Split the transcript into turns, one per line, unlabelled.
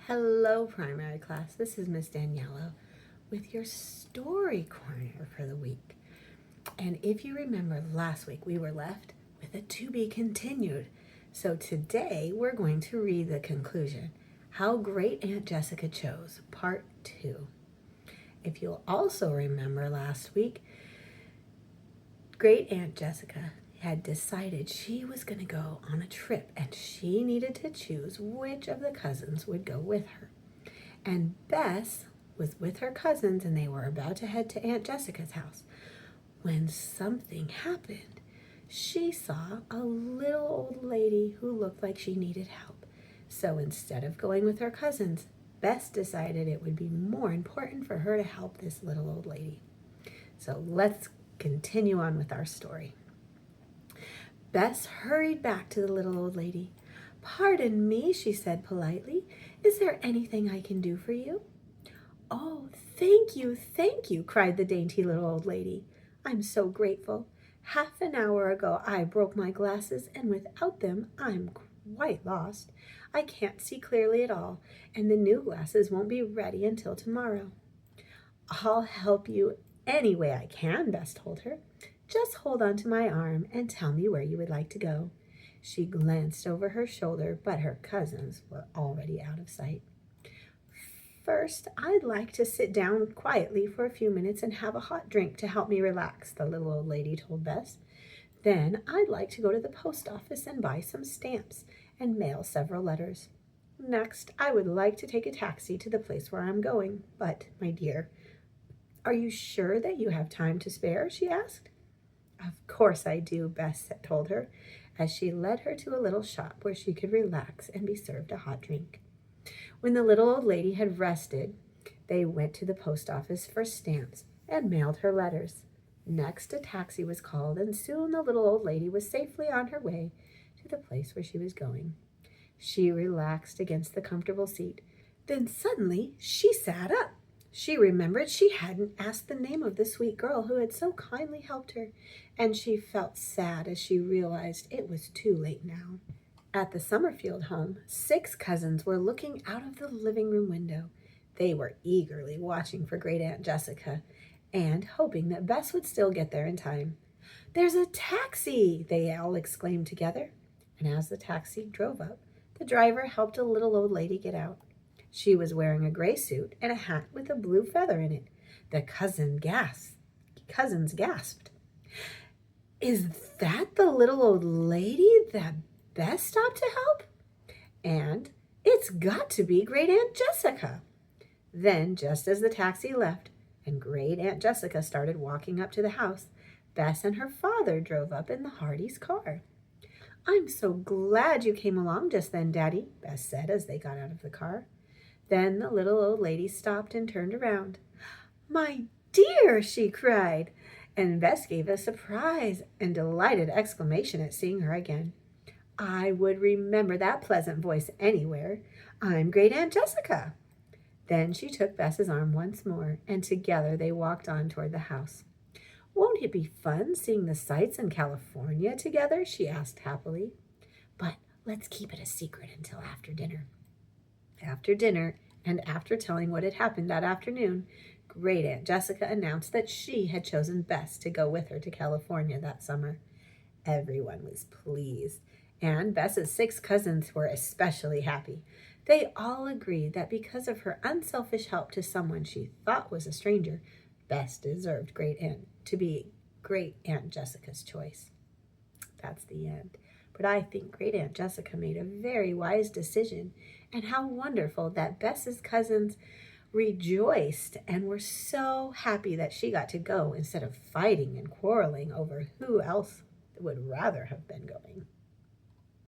Hello, primary class. This is Miss Daniela with your story corner for the week. And if you remember last week, we were left with a to be continued. So today we're going to read the conclusion, How Great Aunt Jessica Chose, Part 2. If you'll also remember last week, Great Aunt Jessica had decided she was going to go on a trip and she needed to choose which of the cousins would go with her. And Bess was with her cousins and they were about to head to Aunt Jessica's house when something happened. She saw a little old lady who looked like she needed help. So instead of going with her cousins, Bess decided it would be more important for her to help this little old lady. So let's continue on with our story. Bess hurried back to the little old lady. "Pardon me," she said politely. "Is there anything I can do for you?" "Oh, thank you," cried the dainty little old lady. "I'm so grateful. Half an hour ago I broke my glasses, and without them I'm quite lost. I can't see clearly at all, and the new glasses won't be ready until tomorrow." "I'll help you any way I can," Bess told her. "Just hold on to my arm and tell me where you would like to go." She glanced over her shoulder, but her cousins were already out of sight. "First, I'd like to sit down quietly for a few minutes and have a hot drink to help me relax," the little old lady told Bess. "Then I'd like to go to the post office and buy some stamps and mail several letters. Next, I would like to take a taxi to the place where I'm going. But, my dear, are you sure that you have time to spare?" she asked. "Of course I do," Bess told her, as she led her to a little shop where she could relax and be served a hot drink. When the little old lady had rested, they went to the post office for stamps and mailed her letters. Next, a taxi was called, and soon the little old lady was safely on her way to the place where she was going. She relaxed against the comfortable seat. Then suddenly she sat up. She remembered she hadn't asked the name of the sweet girl who had so kindly helped her, and she felt sad as she realized it was too late now. At the Summerfield home, 6 cousins were looking out of the living room window. They were eagerly watching for Great Aunt Jessica and hoping that Bess would still get there in time. "There's a taxi!" they all exclaimed together. And as the taxi drove up, the driver helped a little old lady get out. She was wearing a gray suit and a hat with a blue feather in it. The cousins gasped. "Is that the little old lady that Bess stopped to help? And it's got to be Great Aunt Jessica." Then, just as the taxi left and Great Aunt Jessica started walking up to the house, Bess and her father drove up in the Hardys' car. "I'm so glad you came along just then, Daddy," Bess said as they got out of the car. Then the little old lady stopped and turned around. "My dear!" she cried, and Bess gave a surprised and delighted exclamation at seeing her again. "I would remember that pleasant voice anywhere. I'm Great Aunt Jessica." Then she took Bess's arm once more, and together they walked on toward the house. "Won't it be fun seeing the sights in California together?" she asked happily. "But let's keep it a secret until after dinner." After dinner, and after telling what had happened that afternoon, Great Aunt Jessica announced that she had chosen Bess to go with her to California that summer. Everyone was pleased, and Bess's 6 cousins were especially happy. They all agreed that because of her unselfish help to someone she thought was a stranger, Bess deserved to be Great Aunt Jessica's choice. That's the end. But I think Great Aunt Jessica made a very wise decision, and how wonderful that Bess's cousins rejoiced and were so happy that she got to go instead of fighting and quarreling over who else would rather have been going.